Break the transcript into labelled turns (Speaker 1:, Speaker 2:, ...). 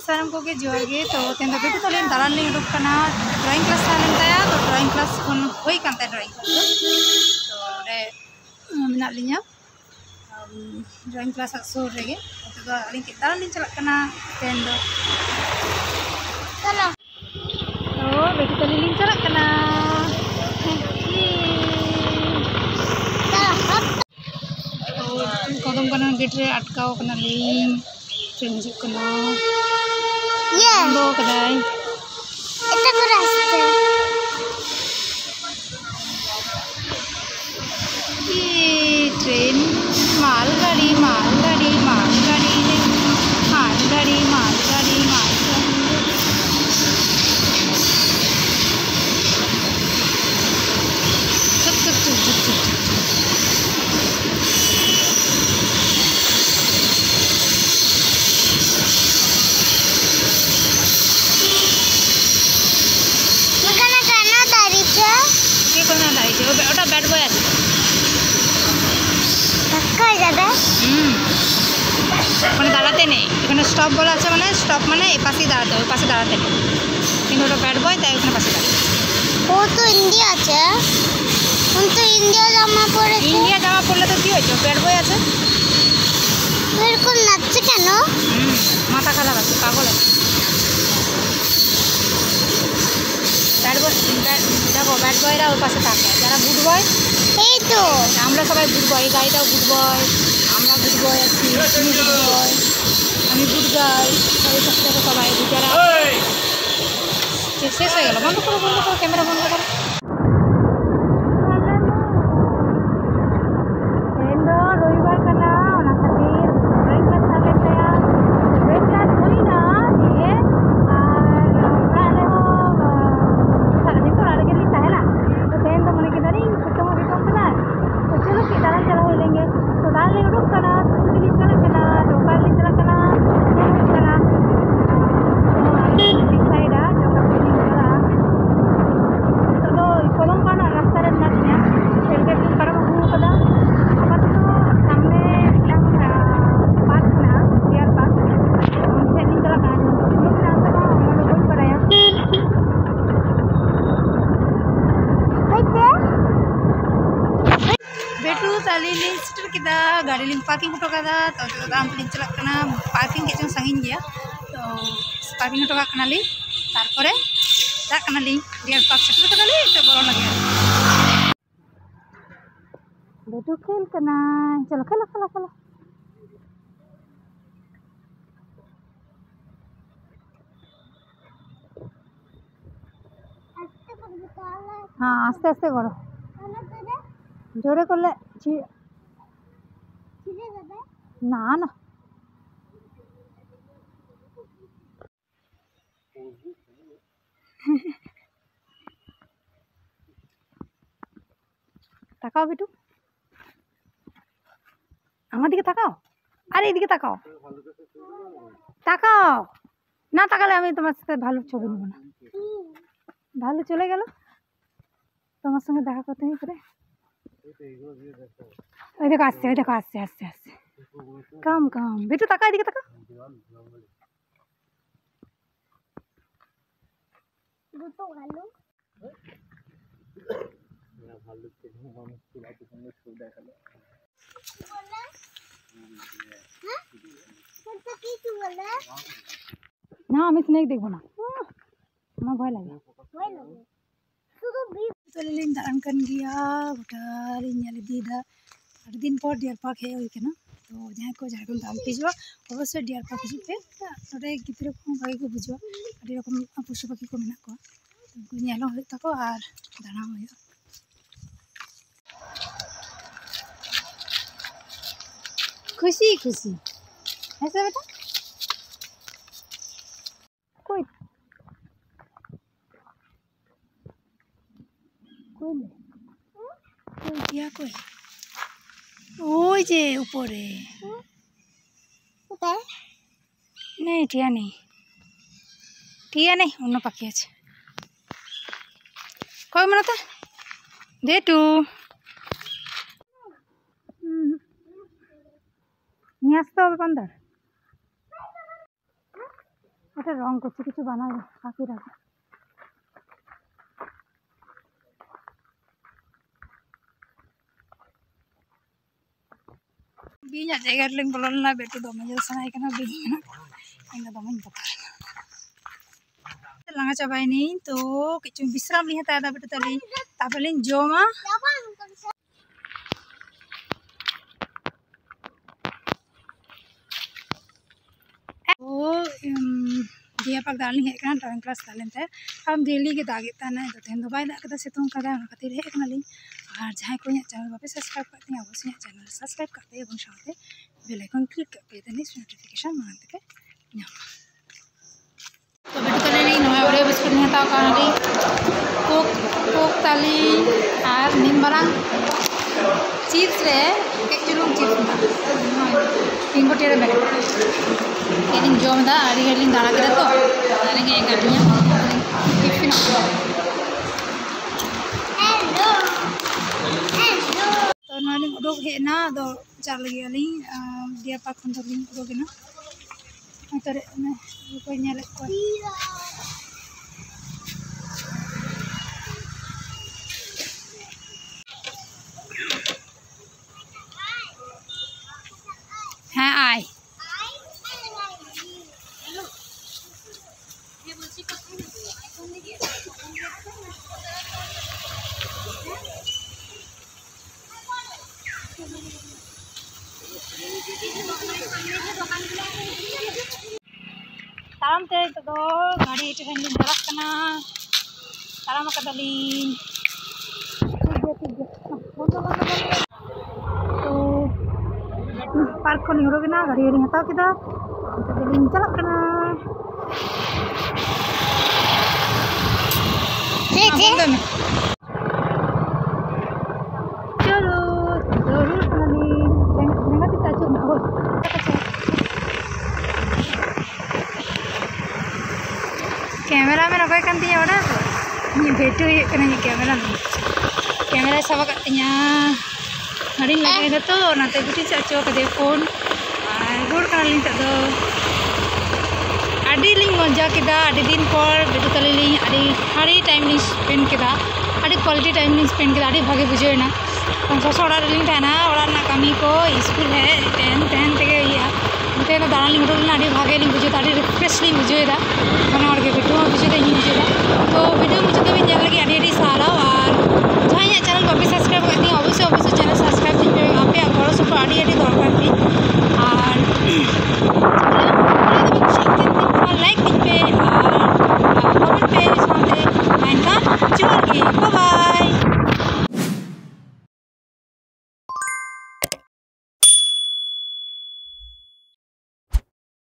Speaker 1: सारम को जोहार गे तो तेन दो बेटू तले दालान लिंग उडुक कना ड्राइंग क्लास थालेन ताया तो ड्राइंग क्लास खन होई कानते ड्राइंग तो ओडे मेना लिया ड्राइंग क्लास सुर रेगे तो अलिंग के दालान लिंग चला कना तेन दो चलो तो बेटू तले लिंग चला कना कदम कना गेट रे अटकाव कना लिंग ट्रेन हिजुक कना बंद कदाय
Speaker 2: এটা করে আসছে
Speaker 1: ट्रेन मालगाड़ी मालगाड़ी मालगाड़ी मालगाड़ी मालगाड़ी ওটা ব্যাড বয় আছে
Speaker 2: ধাক্কা যাবে
Speaker 1: মানে দাঁড়াতে নেই এখানে স্টপ বলা আছে মানে স্টপ মানে এই পাশেই দাঁড়াতে ওই পাশে দাঁড়াতে নেই কিন্তু ওটা ব্যাড বয় তাই ওখানে পাশে দাঁড়াতে
Speaker 2: ও তো ইন্ডিয়া আছে তো ইন্ডিয়া জামা পরেছে
Speaker 1: ইন্ডিয়া জামা পরলে তো কি হয়েছে ব্যাড বয় আছে
Speaker 2: এরকম নাচছে কেন
Speaker 1: মাথা খারাপ আছে পাগল আছে ব্যাড বয় দেখো ব্যাড বয়রা ওর পাশে থাকে যারা গুড বয়
Speaker 2: এই তো
Speaker 1: আমরা সবাই গুড বয় এই গাড়িটাও গুড বয় আমরা গুড বয় আছি তুমি গুড বয় আমি গুড গাই সবাই সাথে সবাই যারা শেষ হয়ে গেল বন্ধ করো ক্যামেরা বন্ধ করো রবিবার কানা ওনা খাতির ड्राइंग क्लास चाले तया ड्राइंग क्लास हुई ना दिए और ओराले हो सारा दिन तो ओराले गेली ताहेला तो तेन तो मने के दारी छोटो मोटी कम कना तो चलो कि दालान चला हो लेंगे तो दालान ले उडुक कना तुली चला कना डोकार ले चला कना साइड आ डोकार ले चला तो कोलम काना रास्ता रे नाटिया सेलगेट करम हु कदा अब तो सामने पार्क ना डियर पार्क उनसे नहीं चला कना लोग रास्ता का हम लोग कराया बेटू ताली लिंग सिटर किदा गाड़ी लिंग पार्किंग होटो कदा तो दाम लिंग चला कना पार्किंग के जो संगिन गया तो पार्किंग होटो कना ली तारपरे दा कना ली डियर पार्क सिटर कदा ली तो बोलो लगे बेटू खेल कना चलो खेलो खेलो खेलो हाँ आस्ते आस्ते करो जोरे कर ले ना ना ताकाओ बेटू আমার দিকে তাকাও আরে এদিকে তাকাও তাকাও না তাকালে আমি তোমার সাথে ভালো ছবি নেব না ভালো চলে গেল তোমার সঙ্গে দেখা করতে নেই করে ওই দেখো আসছে আসছে কাম কাম বেটু তাকা এদিকে তাকা
Speaker 2: দুটো ভালো
Speaker 3: ভালো থেকে মানুষ তুলা পিছনে ছবি দেখালো
Speaker 2: বলে হ্যাঁ তো কিছু বলে
Speaker 1: না আমি স্নেক দেখবো না আমার ভয় লাগে
Speaker 2: শুধু
Speaker 1: चलिए दालान कर गया गोटा ᱧᱮᱞ इदीदा अड़ी दिन पर डियर पार्क हे हुई केना तो जहाँ को झारखंड दाम हिजुआ अवश्य डियर पार्क हिजु पे नोडे गिद्रा को भागे को बुझुआ अड़ी रकम पशु पक्षी को मेना को उनको ᱧᱮᱞ हो ताको और दाना हो खुशी खुशी ऐसा बेटा कोई कोई क्या कोई ওই যে উপরে নেই টিয়া নেই অন্য পাখি আছে কই মনে তো দেটু নিয়ে আসতে হবে পান্দার এটা রং করছে কিছু বানাবে পাখিরা। binya jaga ling bolon la betu do meja sanai kana binya enggak do main botol langa cabai nih tuh kicung bisram lihat ada betu tadi tapelin joma dia pak dalin hek kan drawing class dalin te am daily ke dagit ta na to ten do bai da kada situng kada khatir hek na ling আর যাই কোন channel বাপে subscribe করতে हैं অবশ্যই channel subscribe করতে এবং সাথে bell icon click করতে দেন নোটিফিকেশন মান থেকে নাম তো ভিডিও তলে নি নয় ওরে বিস্কুট নিয়ে তাও কারণে কোক কোক তালি আর নিমবারাং চিপস রে কেচুলুং চিপস না তিন কোটি রে বেলে এদিন জম দা আড়ি গেলিং দাঁড়া করে তো তাহলে গে গাটিয়া tiffin naling udok he na do chal lagi aling dia pak khon daling udok na atare na ko nyale ko ha ai taram te to gari itu handling jarak kena taram kadalin to park ko niro kena gari ini hataw kita kadalin jarak kena chalo dorul kadalin dengan kita cuma camera में रखा kan tiya ora ni betu kana ni camera सब katanya hari lagi ada to nate guti chacho kade phone ar gor kalin ta do adi ling मजा kida adi din por betu taliling adi time ling spend kida adi quality time ling spend kida adi bhage bujhoina konsa ora ling thana ora na kami ko school hai 10 tege ya ते ना दाना लिंग role ना D भागे लिंग बुझे ताड़ी refresh लिंग बुझे दा खाना और के वीडियो बुझे दा बुझे दा तो वीडियो मुझे तो भी जल लगी आड़ी सारा और जहाँ ये चैनल वापस सब्सक्राइब करती हैं अवश्य चैनल सब्सक्राइब कीजिए आप पे बड़ो सब आड़ी दरकार भी और लाइक कीजिए और कमेंट पे साथ में माइंड का जोड़ के बाय।